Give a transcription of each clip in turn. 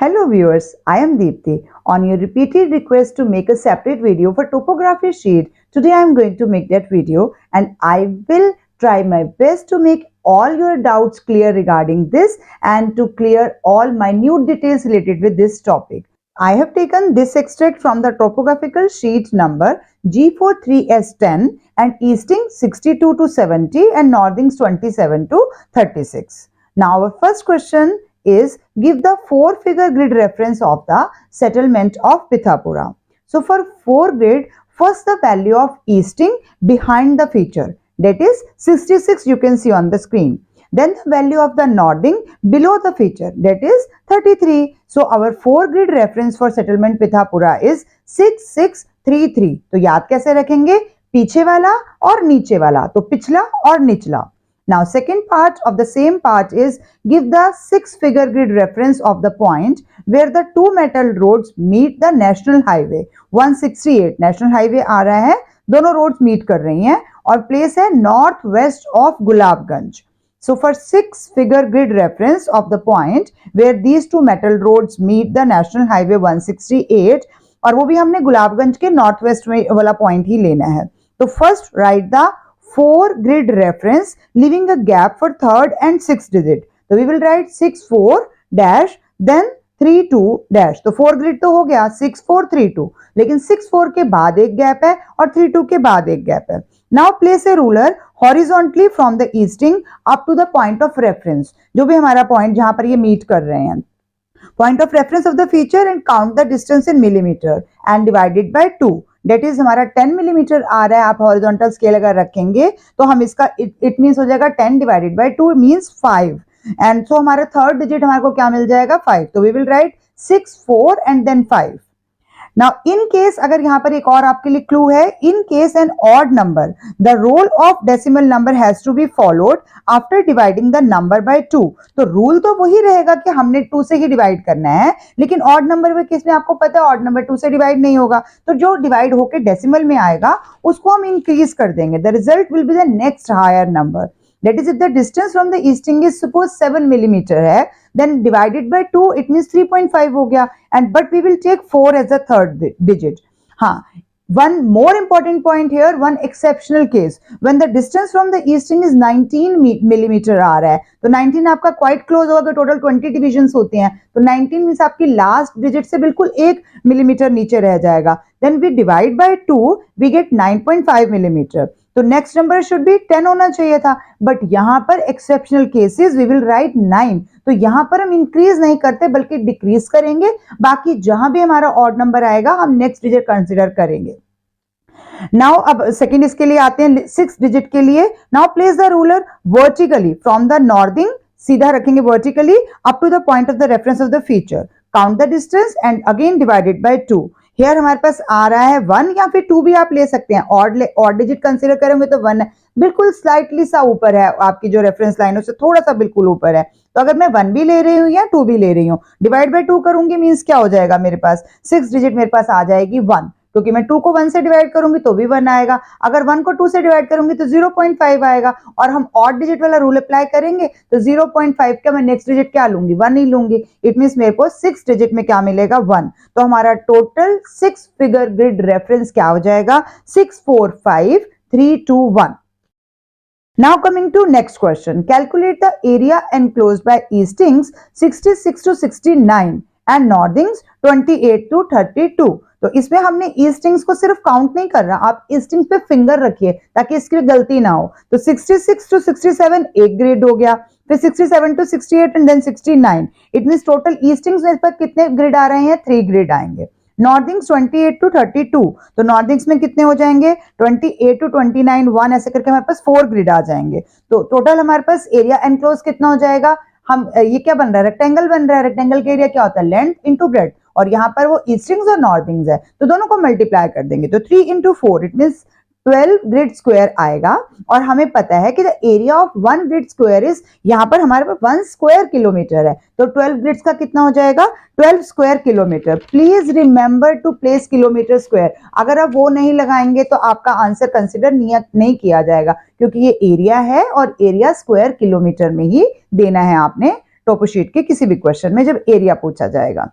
Hello viewers, I am Deepthi. On your repeated request to make a separate video for topography sheet, today I am going to make that video and I will try my best to make all your doubts clear regarding this and to clear all minute details related with this topic. I have taken this extract from the topographical sheet number G43S10 and easting 62 to 70 and northings 27 to 36. Now our first question is give the 4-figure grid reference of the settlement of Pithapura. So for 4 grid, first the value of easting behind the feature, that is 66 you can see on the screen. Then the value of the northing below the feature, that is 33. So our 4 grid reference for settlement Pithapura is 6633. तो याद कैसे रखेंगे? पीछे वाला और नीचे वाला, तो पिछला और निचला. Now second part of the same part is give the 6-figure grid reference of the point where the 2 metal roads meet the national highway 168. national highway आ रहा है, दोनों roads meet कर रही हैं और place है north west of Gulabganj. So for 6-figure grid reference of the point where these 2 metal roads meet the national highway 168 और वो भी हमने गुलाबगंज के नॉर्थ वेस्ट में वाला पॉइंट ही लेना है. तो first right the 4 grid reference leaving a gap for third and 6th digit. So we will write 64 dash then 32 dash. तो 4 grid तो हो गया 6432, लेकिन 64 के बाद एक गैप है और 32 के बाद एक गैप है. Now place a ruler horizontally from the easting up to the point of reference. जो भी हमारा पॉइंट जहां पर ये मीट कर रहे हैं, point of reference of the feature and count the distance in millimeter and divide it by 2. That is हमारा 10 मिलीमीटर आ रहा है. आप हॉरिजॉन्टल स्केल अगर रखेंगे तो हम इसका इट मीन्स हो जाएगा 10 divided by 2 means 5 and so हमारा थर्ड डिजिट हमारे को क्या मिल जाएगा 5. तो we will write 6 4 and then 5. Now in case अगर यहाँ पर एक और आपके लिए क्लू है, in case an odd number the rule of decimal number has to be followed after dividing the number by 2. तो रूल तो वही रहेगा कि हमने 2 से ही डिवाइड करना है, लेकिन ऑड नंबर के केस में आपको पता है ऑड नंबर 2 से डिवाइड नहीं होगा, तो जो डिवाइड होकर डेसिमल में आएगा उसको हम इंक्रीज कर देंगे. The result will be the next higher number. That is, if the distance from the easting is suppose 7 millimeter है, then divided by 2 it means 3.5 हो गया, and but we will take 4 as the third digit. हाँ, one more important point here, one exceptional case when the distance from the easting is 19 millimeter आ रहा है, तो 19 आपका quite close होगा, total 20 divisions होते हैं, तो 19 means आपकी last digit से बिल्कुल 1 millimeter नीचे रह जाएगा. Then we divide by 2, we get 9.5 millimeter. तो नेक्स्ट नंबर शुड बी 10 होना चाहिए था, बट यहां पर exceptional cases we will write 9. तो यहां पर हम इंक्रीज नहीं करते बल्कि डिक्रीज करेंगे. बाकी जहां भी हमारा ऑड नंबर आएगा हम नेक्स्ट डिजिट कंसीडर करेंगे. नाउ अब सेकेंड इसके लिए आते हैं 6 डिजिट के लिए. Now place the ruler vertically from the northing, सीधा रखेंगे vertically up to the point of the reference of the feature. Count the distance and again divided by 2. Here हमारे पास आ रहा है 1 या फिर 2 भी आप ले सकते हैं. ऑड डिजिट कंसीडर करेंगे तो 1 है, बिल्कुल स्लाइटली सा ऊपर है आपकी जो रेफरेंस लाइन है उससे थोड़ा सा बिल्कुल ऊपर है. तो अगर मैं 1 भी ले रही हूँ या 2 भी ले रही हूँ, डिवाइड बाय 2 करूंगी मीन्स क्या हो जाएगा, मेरे पास 6 डिजिट मेरे पास आ जाएगी 1, क्योंकि मैं 2 को 1 से डिवाइड करूंगी तो भी 1 आएगा. अगर 1 को 2 से डिवाइड करूंगी तो 0.5 आएगा, और हम ऑड डिजिट वाला रूल अप्लाई करेंगे तो 0.5 का मैं नेक्स्ट डिजिट क्या लूंगी, 1 ही लूंगी. इट मींस मेरे को 6 डिजिट में क्या मिलेगा 1. तो हमारा टोटल 6 फिगर ग्रिड रेफरेंस क्या हो जाएगा 6 4 5 3 2 1. Now coming to next question, calculate the area enclosed by eastings 66 to 69 and northings 28 to 32. तो इसमें हमने ईस्टिंग्स को सिर्फ काउंट नहीं कर रहा, आप ईस्टिंग्स पे फिंगर रखिए ताकि इसकी गलती ना हो. तो 66 टू 67 एक ग्रिड हो गया, फिर 67 to 68 and then 69. It means total eastings में पर कितने ग्रिड आ रहे हैं, 3 ग्रिड आएंगे. नॉर्थिंग्स 28 टू 32, तो नॉर्थिंग्स में कितने हो जाएंगे 28 टू 29 1 ऐसे करके हमारे पास 4 ग्रिड आ जाएंगे. तो टोटल हमारे पास एरिया एनक्लोज कितना हो जाएगा, हम ये क्या बन रहा है, रेक्टेंगल बन रहा है. रेक्टेंगल का एरिया क्या होता है, लेंथ इंटू ब्रेड्थ, और यहाँ पर वो ईस्टिंग्स और नॉर्थिंग्स है तो दोनों को मल्टीप्लाई कर देंगे. तो 3 into 4 it means 12 grid square आएगा. और हमें पता है कि the area of 1 grid square is, यहाँ पर हमारे पास 1 स्क्वायर किलोमीटर है, तो 12 ग्रिड्स का कितना हो जाएगा 12 square kilometre. Please remember to place kilometre square. अगर आप वो नहीं लगाएंगे तो आपका आंसर कंसिडर नहीं किया जाएगा, क्योंकि ये एरिया है और एरिया स्क्वायर किलोमीटर में ही देना है आपने. टोपोशीट के किसी भी क्वेश्चन में जब एरिया पूछा जाएगा।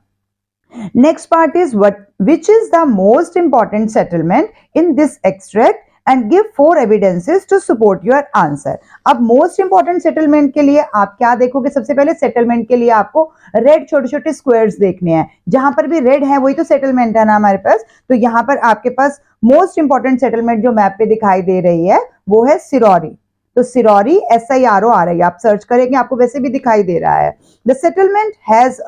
Next part is which is the most important settlement in this extract and give 4 evidences to support your answer. अब मोस्ट इंपॉर्टेंट सेटलमेंट के लिए आप क्या देखोगे, सबसे पहले सेटलमेंट के लिए आपको रेड छोटे छोटे स्क्वायर्स देखने हैं, जहां पर भी रेड है वही तो सेटलमेंट है ना हमारे पास। तो यहाँ पर आपके पास मोस्ट इंपॉर्टेंट सेटलमेंट जो मैप पे दिखाई दे रही है वो है सिरौरी। तो सिरौरी SIRO आ रही है, आप सर्च करेंगे आपको वैसे भी दिखाई दे रहा है। द सेटलमेंट हैज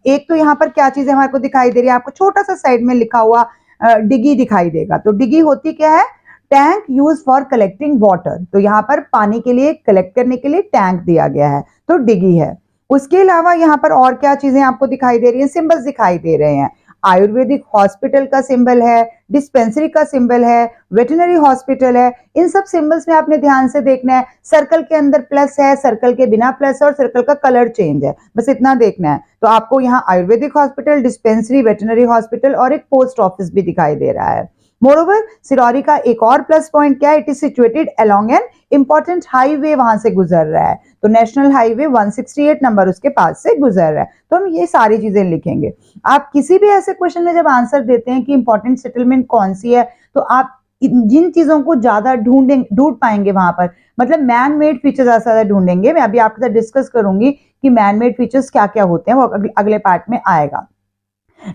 एक तो यहाँ पर क्या चीज हमारे को दिखाई दे रही है, आपको छोटा सा साइड में लिखा हुआ डिगी दिखाई देगा। तो डिगी होती क्या है, tank use for collecting water. तो यहाँ पर पानी के लिए कलेक्ट करने के लिए टैंक दिया गया है, तो डिगी है। उसके अलावा यहाँ पर और क्या चीजें आपको दिखाई दे रही हैं, सिंबल्स दिखाई दे रहे हैं। आयुर्वेदिक हॉस्पिटल का सिंबल है, डिस्पेंसरी का सिंबल है, वेटरनरी हॉस्पिटल है। इन सब सिंबल्स में आपने ध्यान से देखना है, सर्कल के अंदर प्लस है, सर्कल के बिना प्लस है और सर्कल का कलर चेंज है, बस इतना देखना है। तो आपको यहाँ Ayurvedic hospital, dispensary, veterinary hospital और एक पोस्ट ऑफिस भी दिखाई दे रहा है। मोरोवर सिरौरी का एक और प्लस पॉइंट क्या है, it is situated along an important highway, वहां से गुजर रहा है। तो नेशनल हाईवे 168 नंबर उसके पास से गुजर रहा है। तो हम ये सारी चीजें लिखेंगे। आप किसी भी ऐसे क्वेश्चन में जब आंसर देते हैं कि इंपॉर्टेंट सेटलमेंट कौन सी है, तो आप जिन चीजों को ज्यादा ढूंढ पाएंगे वहां पर, मतलब मैन मेड फीचर्स ज्यादा ढूंढेंगे। मैं अभी आपके साथ डिस्कस करूंगी कि मैन मेड फीचर्स क्या क्या होते हैं, वो अगले पार्ट में आएगा।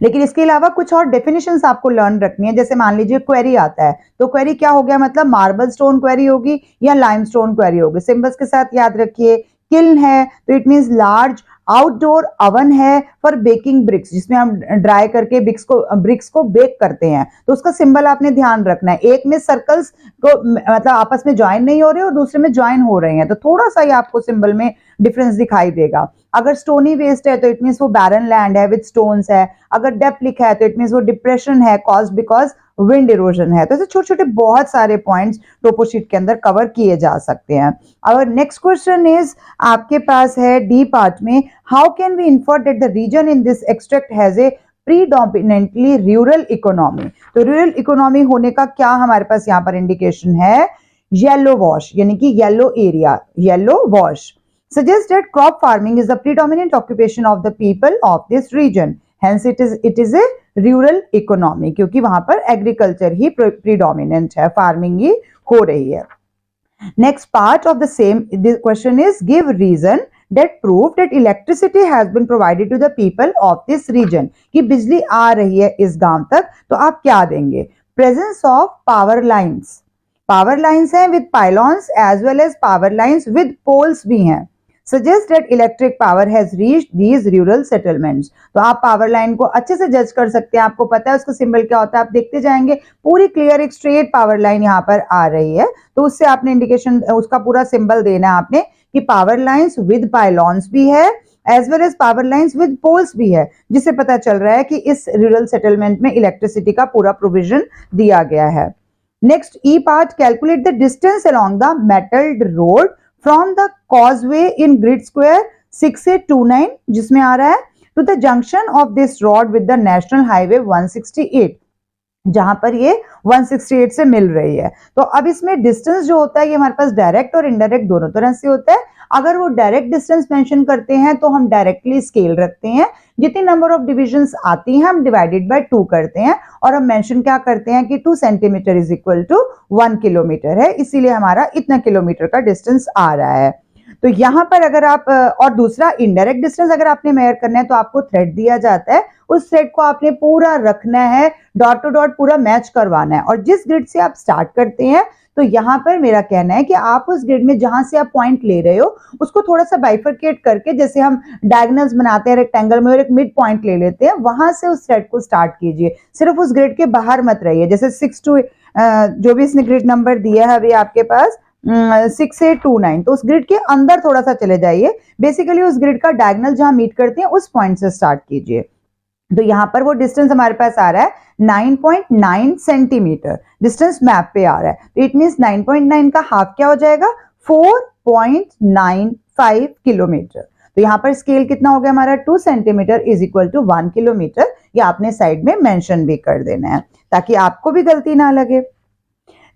लेकिन इसके अलावा कुछ और डेफिनेशंस आपको लर्न रखनी है। जैसे मान लीजिए क्वेरी आता है, तो क्वेरी क्या हो गया, मतलब मार्बल स्टोन क्वेरी होगी या लाइमस्टोन क्वेरी होगी। सिंबल्स के साथ याद रखिए। किल्न है तो it means large outdoor oven है फॉर बेकिंग ब्रिक्स, जिसमें हम ड्राई करके ब्रिक्स को बेक करते हैं। तो उसका सिंबल आपने ध्यान रखना है। एक में सर्कल्स को मतलब आपस में ज्वाइन नहीं हो रहे और दूसरे में ज्वाइन हो रहे हैं, तो थोड़ा सा ही आपको सिंबल में डिफरेंस दिखाई देगा। अगर स्टोनी वेस्ट है तो इट मींस वो बैरन लैंड है विद स्टोन्स है। अगर डेप्थ लिखा है तो इट मींस वो डिप्रेशन है कॉज्ड बिकॉज विंड इरोजन है। तो ऐसे छोटे छोटे बहुत सारे पॉइंट्स टोपोशीट के अंदर कवर किए जा सकते हैं। और नेक्स्ट क्वेश्चन इज आपके पास है डी पार्ट में, how can we infer that the region in this extract has a predominantly rural economy. तो रूरल इकोनॉमी होने का क्या हमारे पास यहाँ पर इंडिकेशन है, येलो वॉश, यानी कि yellow area, yellow wash suggests that crop farming is the predominant occupation of the people of this region. Hence it is a rural economy, क्योंकि वहां पर agriculture ही predominant है, farming ही हो रही है। Next part of the same question is give reason that prove that electricity has been provided to the people of this region, कि बिजली आ रही है इस गांव तक। तो आप क्या देंगे, presence of power lines, power lines हैं with pylons as well as power lines with poles भी हैं। Suggest that electric power has reached these rural settlements. तो आप पावर लाइन को अच्छे से जज कर सकते हैं, आपको पता है उसका सिंबल क्या होता है, आप देखते जाएंगे पूरी क्लियर एक स्ट्रेट पावर लाइन यहाँ पर आ रही है। तो उससे आपने इंडिकेशन, उसका पूरा सिंबल देना है आपने कि पावर लाइन्स विद पाइलॉन्स भी है as well as power lines with poles भी है, जिससे पता चल रहा है कि इस रूरल सेटलमेंट में इलेक्ट्रिसिटी का पूरा प्रोविजन दिया गया है। Next E part, calculate the distance along the metalled road from the causeway in grid square 6829, जिसमें आ रहा है, to the junction of this road with the national highway 168, जहां पर ये 168 से मिल रही है। तो अब इसमें डिस्टेंस जो होता है ये हमारे पास डायरेक्ट और इनडायरेक्ट दोनों तरह से होता है। अगर वो डायरेक्ट डिस्टेंस मेंशन करते हैं तो हम डायरेक्टली स्केल रखते हैं, जितनी नंबर ऑफ डिविजन्स आती हैं हम डिवाइडेड बाय 2 करते हैं और हम मेंशन क्या करते हैं कि 2 centimetre is equal to 1 kilometre है, इसीलिए हमारा इतना किलोमीटर का डिस्टेंस आ रहा है। तो यहाँ पर अगर आप और दूसरा इनडायरेक्ट डिस्टेंस अगर आपने मेजर करना है तो आपको थ्रेड दिया जाता है, उस थ्रेड को आपने पूरा रखना है, डॉट टू डॉट पूरा मैच करवाना है। और जिस ग्रिड से आप स्टार्ट करते हैं तो यहाँ पर मेरा कहना है कि आप उस ग्रिड में जहां से आप पॉइंट ले रहे हो उसको थोड़ा सा बाइफरकेट करके, जैसे हम डायगोनल्स बनाते हैं रेक्टेंगल में और एक मिड पॉइंट ले लेते हैं, वहां से उस थ्रेड को स्टार्ट कीजिए। सिर्फ उस ग्रिड के बाहर मत रहिए। जैसे 6 to जो भी इसने ग्रिड नंबर दिया है अभी आपके पास 6829, तो उस ग्रिड के अंदर थोड़ा सा चले जाइए। बेसिकली उस ग्रिड का डायगोनल जहां मीट करते हैं उस पॉइंट से स्टार्ट कीजिए। तो यहाँ पर वो डिस्टेंस हमारे पास आ रहा है 9.9 सेंटीमीटर, डिस्टेंस मैप पे आ रहा है। तो इट मींस 9.9 का हाफ क्या हो जाएगा, 4.95 किलोमीटर। तो यहाँ पर स्केल कितना हो गया हमारा, 2 centimetre is equal to 1 kilometre. ये आपने साइड में मेंशन भी कर देना है ताकि आपको भी गलती ना लगे।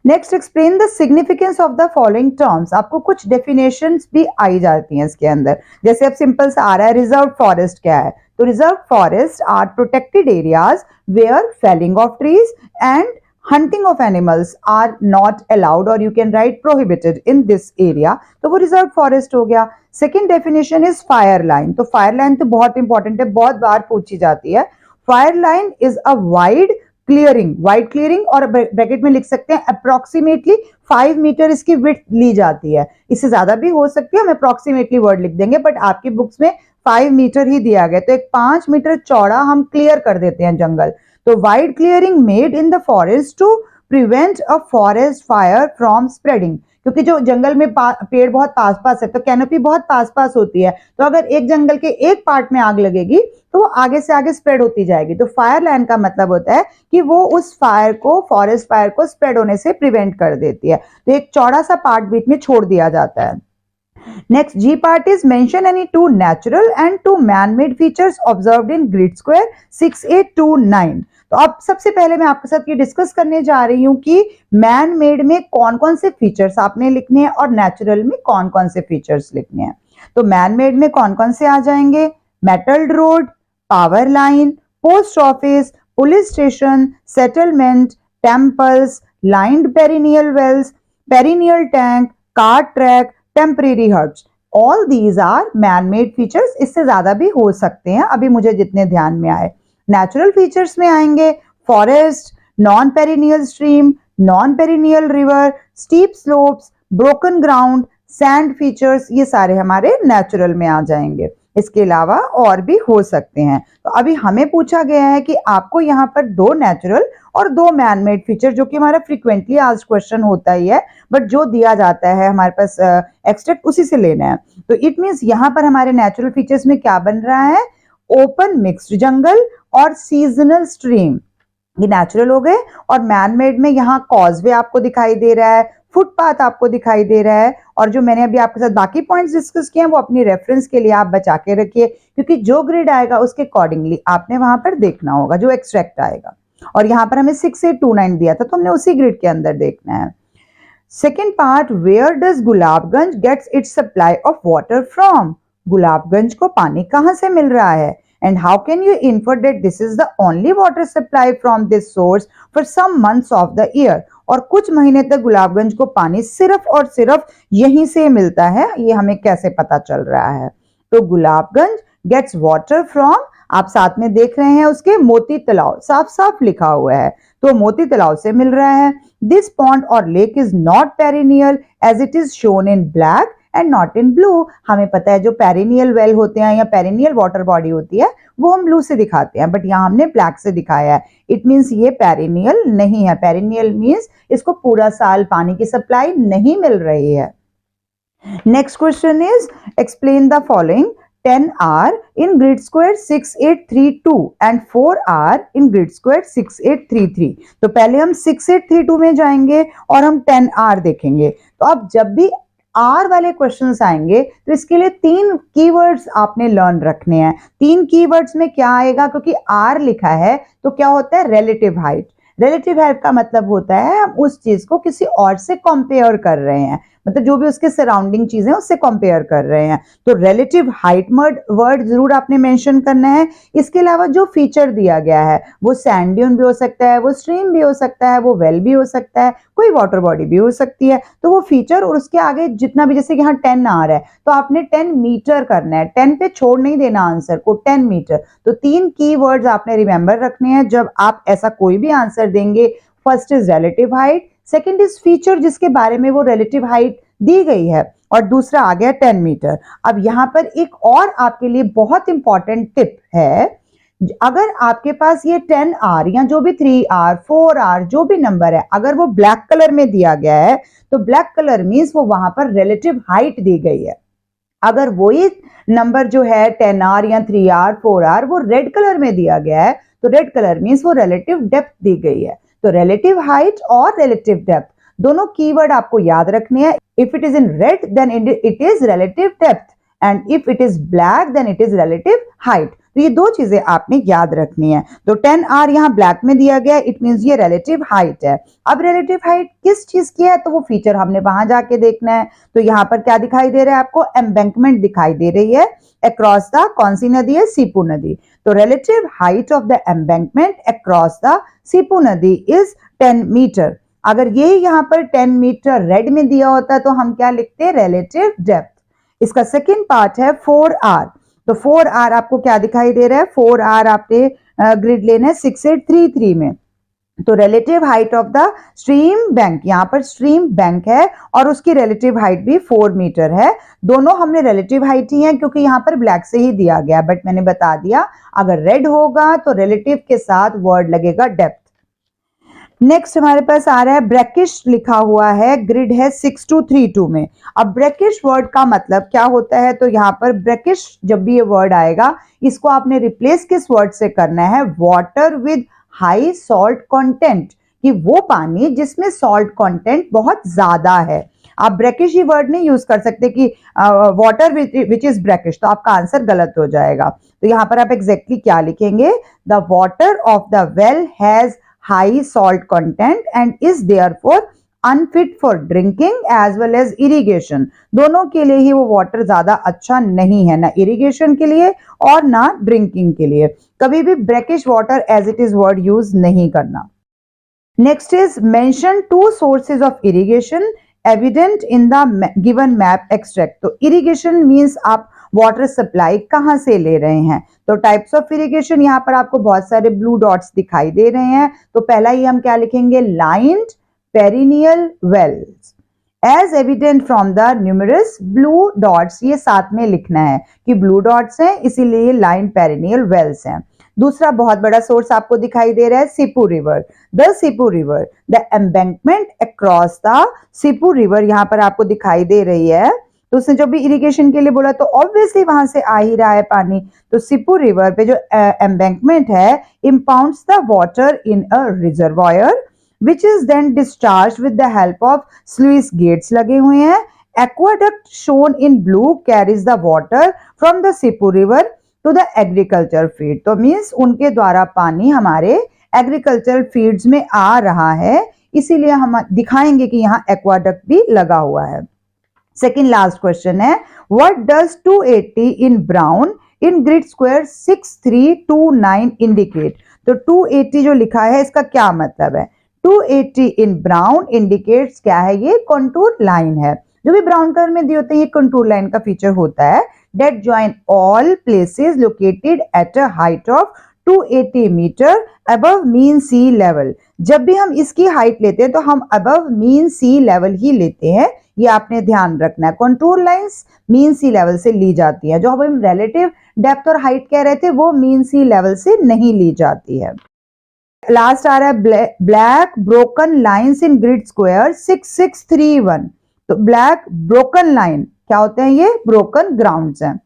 Next, explain the significance of the following terms. आपको कुछ डेफिनेशंस भी आई जाती हैं इसके अंदर। जैसे अब सिंपल सा आ रहा है, रिजर्व फॉरेस्ट क्या है? तो reserve forest are protected areas where felling of trees and hunting of animals are not allowed, or you can write prohibited in this area. तो वो रिजर्व फॉरेस्ट हो गया। Second definition is fire line. तो fire line तो बहुत important है, बहुत बार पूछी जाती है। Fire line is a wide clearing और ब्रैकेट में लिख सकते हैं अप्रोक्सीमेटली 5 मीटर इसकी विड्थ ली जाती है। इससे ज्यादा भी हो सकती है, हम अप्रोक्सीमेटली वर्ड लिख देंगे, बट आपकी बुक्स में 5 मीटर ही दिया गया, तो एक 5 मीटर चौड़ा हम क्लियर कर देते हैं जंगल। तो wide clearing made in the forest to prevent a forest fire from spreading. क्योंकि जो जंगल में पेड़ बहुत पास पास है तो कैनोपी बहुत पास पास होती है, तो अगर एक जंगल के एक पार्ट में आग लगेगी तो वो आगे से आगे स्प्रेड होती जाएगी। तो फायर लाइन का मतलब होता है कि वो उस फायर को, फॉरेस्ट फायर को स्प्रेड होने से प्रिवेंट कर देती है। तो एक चौड़ा सा पार्ट बीच में छोड़ दिया जाता है। Next, G part is mention any two natural and two man-made features observed in grid square 6829। तो अब सबसे पहले मैं आपके साथ ये डिस्कस करने जा रही हूँ कि मैन मेड में कौन कौन से फीचर्स आपने लिखने हैं और नेचुरल में कौन कौन से फीचर्स लिखने हैं। तो मैन मेड में कौन कौन से आ जाएंगे? Metalled road, power line, post office, police station, settlement, temples, lined perennial wells, perennial tank, cart track, temporary huts. All these are man made features. इससे ज्यादा भी हो सकते हैं, अभी मुझे जितने ध्यान में आए। नेचुरल फीचर्स में आएंगे forest, non perennial stream, non perennial river, steep slopes, broken ground, sand features, ये सारे हमारे नेचुरल में आ जाएंगे। इसके अलावा और भी हो सकते हैं। तो अभी हमें पूछा गया है कि आपको यहाँ पर 2 नेचुरल और 2 मैनमेड फीचर, जो कि हमारा फ्रीक्वेंटली आस्क्ड क्वेश्चन होता ही है, बट जो दिया जाता है हमारे पास एक्सट्रैक्ट उसी से लेना है। तो इट मींस यहाँ पर हमारे नेचुरल फीचर्स में क्या बन रहा है? ओपन मिक्स्ड जंगल और सीजनल स्ट्रीम, ये नेचुरल हो गए। और मैनमेड में यहाँ कॉजवे आपको दिखाई दे रहा है, फुटपाथ आपको दिखाई दे रहा है, और जो मैंने अभी आपके साथ बाकी पॉइंट्स डिस्कस किए हैं वो अपनी रेफरेंस के लिए आप बचा के रखिए, क्योंकि जो ग्रिड आएगा उसके अकॉर्डिंगली आपने वहां पर देखना होगा जो एक्सट्रैक्ट आएगा। और यहाँ पर हमें 6829 दिया था तो हमने उसी ग्रिड के अंदर देखना है। Second part, where does Gulabganj gets its supply of water from? Gulabganj को पानी कहाँ से मिल रहा है? And how can you infer that this is the only water supply from this source for some months of the year? और कुछ महीने तक गुलाबगंज को पानी सिर्फ और सिर्फ यहीं से मिलता है, ये हमें कैसे पता चल रहा है? तो गुलाबगंज गेट्स वाटर फ्रॉम, आप साथ में देख रहे हैं उसके मोती तालाब, साफ साफ लिखा हुआ है, तो मोती तालाब से मिल रहा है। दिस पॉन्ड और lake is not perennial as it is shown in black and not in blue. हमें पता है जो पेरिनियल वेल होते हैं या पेरिनियल वाटर बॉडी होती है वो हम ब्लू से दिखाते हैं, बट यहाँ हमने ब्लैक से दिखाया है। इट मींस ये पेरिनियल नहीं है। पेरिनियल मींस इसको पूरा साल पानी की सप्लाई नहीं मिल रही है। Next question is explain the following. 10 are in grid square 6832 and 4 are in grid square 6833। तो पहले हम 6832 में जाएंगे और हम 10 R देखेंगे। तो अब जब भी आर वाले क्वेश्चंस आएंगे तो इसके लिए 3 कीवर्ड्स आपने लर्न रखने हैं। 3 कीवर्ड्स में क्या आएगा? क्योंकि आर लिखा है तो क्या होता है? Relative height. रिलेटिव हाइट का मतलब होता है हम उस चीज को किसी और से कंपेयर कर रहे हैं, मतलब जो भी उसके सराउंडिंग चीजें उससे कंपेयर कर रहे हैं। तो रिलेटिव हाइट वर्ड जरूर आपने मेंशन करना है। इसके अलावा जो फीचर दिया गया है वो सैंड ड्यून भी हो सकता है, वो स्ट्रीम भी हो सकता है, वो वेल भी हो सकता है, कोई वाटर बॉडी भी हो सकती है। तो वो फीचर और उसके आगे जितना भी, जैसे कि यहाँ 10 आ रहा है तो आपने 10 मीटर करना है, 10 पे छोड़ नहीं देना आंसर को, 10 मीटर। तो 3 कीवर्ड्स आपने रिमेंबर रखने हैं जब आप ऐसा कोई भी आंसर देंगे। First is relative height, second is feature जिसके बारे में वो रिलेटिव हाइट दी गई है, और दूसरा आ गया 10 मीटर। अब यहाँ पर एक और आपके लिए बहुत इंपॉर्टेंट टिप है। अगर आपके पास ये 10R या जो भी 3R 4R जो भी नंबर है, अगर वो ब्लैक कलर में दिया गया है तो ब्लैक कलर मीन्स वो वहां पर रिलेटिव हाइट दी गई है। अगर वही नंबर जो है 10R या 3R 4R वो रेड कलर में दिया गया है तो रेड कलर मीन्स वो रिलेटिव डेप्थ दी गई है। तो रिलेटिव हाइट और रिलेटिव डेप्थ दोनों कीवर्ड आपको याद रखने हैं। If it is in red then it is relative depth, and if it is black then it is relative height. तो ये दो चीजें आपने याद रखनी है। तो 10r यहाँ ब्लैक में दिया गया, इट मींस ये रिलेटिव हाइट है। अब रिलेटिव हाइट किस चीज की है, तो वो फीचर हमने वहां जाके देखना है। तो यहाँ पर क्या दिखाई दे रहा है आपको, एम्बैंकमेंट दिखाई दे रही है अक्रॉस द, कौन सी नदी है, सीपू नदी। तो relative height of the embankment across the Sipu नदी इज 10 मीटर। अगर ये यहाँ पर 10 मीटर रेड में दिया होता तो हम क्या लिखते, रिलेटिव डेप्थ। इसका सेकंड पार्ट है 4r। तो 4r आपको क्या दिखाई दे रहा है, 4r आपने ग्रिड लेना है 6833 में। तो relative height of the stream bank, यहाँ पर स्ट्रीम बैंक है और उसकी रिलेटिव हाइट भी 4 मीटर है। दोनों हमने रिलेटिव हाइट ही है क्योंकि यहाँ पर ब्लैक से ही दिया गया, बट मैंने बता दिया अगर रेड होगा तो रिलेटिव के साथ वर्ड लगेगा डेप्थ। नेक्स्ट हमारे पास आ रहा है ब्रैकिश लिखा हुआ है, ग्रिड है 6232 में। अब ब्रैकिश वर्ड का मतलब क्या होता है, तो यहाँ पर ब्रैकिश जब भी ये वर्ड आएगा इसको आपने रिप्लेस किस वर्ड से करना है, water with high salt content, कि वो पानी जिसमें सॉल्ट कंटेंट बहुत ज्यादा है। आप ब्रैकिश ही वर्ड नहीं यूज कर सकते कि वाटर विच इज ब्रैकिश, तो आपका आंसर गलत हो जाएगा। तो यहाँ पर आप एग्जैक्टली क्या लिखेंगे, the water of the well has high salt content and is therefore unfit for drinking as well as irrigation। दोनों के लिए ही वो वाटर ज्यादा अच्छा नहीं है, ना इरिगेशन के लिए और ना ड्रिंकिंग के लिए। कभी भी brackish water as it is word use नहीं करना। Next is mention 2 sources of irrigation evident in the given map extract. तो इरिगेशन मींस आप वाटर सप्लाई कहां से ले रहे हैं। तो टाइप्स ऑफ इरिगेशन यहाँ पर आपको बहुत सारे ब्लू डॉट्स दिखाई दे रहे हैं। तो पहला ही हम क्या लिखेंगे, lined perennial wells as evident from the numerous blue dots. ये साथ में लिखना है कि ब्लू डॉट्स हैं इसीलिए लाइन पेरिनियल वेल्स हैं। दूसरा बहुत बड़ा सोर्स आपको दिखाई दे रहा है Sipu river, the Sipu river, the embankment across the Sipu river यहाँ पर आपको दिखाई दे रही है। तो उसने जो भी इरिगेशन के लिए बोला तो ऑब्वियसली वहां से आ ही रहा है पानी। तो सीपू रिवर पे जो एम्बैंकमेंट है impounds the water in a reservoir which is then discharged with the help of sluice gates लगे हुए हैं। Aqueduct shown in blue carries the water from the Sipu river to the agriculture field। तो means उनके द्वारा पानी हमारे agriculture fields में आ रहा है, इसीलिए हम दिखाएंगे कि यहाँ एक्वाडक्ट भी लगा हुआ है। सेकेंड लास्ट क्वेश्चन है, what does 280 in brown in grid square 6329 indicate. तो 280 जो लिखा है इसका क्या मतलब है, 280 इन ब्राउन इंडिकेट्स क्या है, ये कंटूर लाइन है। जो भी ब्राउन कलर में दिए होते हैं ये कंटूर लाइन का फीचर होता है। That join all places located at a height of 280 metre above mean sea level. जब भी हम इसकी हाइट लेते हैं तो हम अबव मीन सी लेवल ही लेते हैं, ये आपने ध्यान रखना है। Contour lines mean sea level से ली जाती है, जो हम रिलेटिव डेप्थ और हाइट कह रहे थे वो मीन सी लेवल से नहीं ली जाती है। लास्ट आ रहा है black broken lines in grid square 6631। तो ब्लैक ब्रोकन लाइन क्या होते हैं, ये ब्रोकन ग्राउंड्स हैं।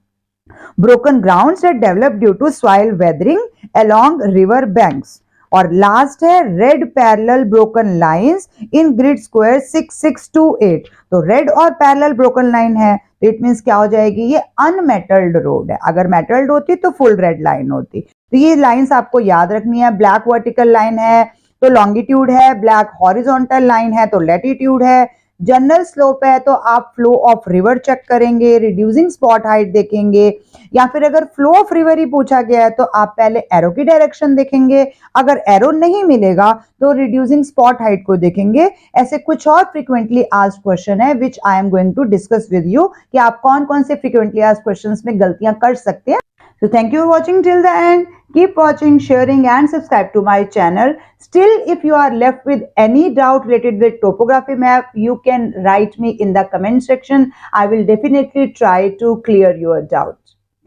broken grounds that develop due to soil weathering along river banks। और लास्ट है red parallel broken lines in grid square 6628। तो रेड और पैरेलल ब्रोकन लाइन है तो इट मींस क्या हो जाएगी, ये अनमेटल्ड रोड है। अगर मेटल्ड होती तो फुल रेड लाइन होती। तो ये लाइंस आपको याद रखनी है। ब्लैक वर्टिकल लाइन है तो लॉन्गिट्यूड है, ब्लैक हॉरिजॉन्टल लाइन है तो लैटिट्यूड है, जनरल स्लोप है तो आप फ्लो ऑफ रिवर चेक करेंगे, रिड्यूसिंग स्पॉट हाइट देखेंगे, या फिर अगर फ्लो ऑफ रिवर ही पूछा गया है तो आप पहले एरो की डायरेक्शन देखेंगे। अगर एरो नहीं मिलेगा तो रिड्यूसिंग स्पॉट हाइट को देखेंगे। ऐसे कुछ और फ्रीक्वेंटली आस्क्ड क्वेश्चन है which I am going to discuss with you कि आप कौन कौन से फ्रीक्वेंटली आस्क्ड क्वेश्चंस में गलतियां कर सकते हैं। So thank you for watching till the end. Keep watching, sharing and subscribe to my channel. Still, if you are left with any doubt related with topography map, you can write me in the comment section. I will definitely try to clear your doubt.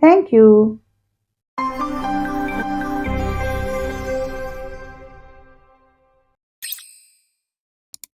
Thank you.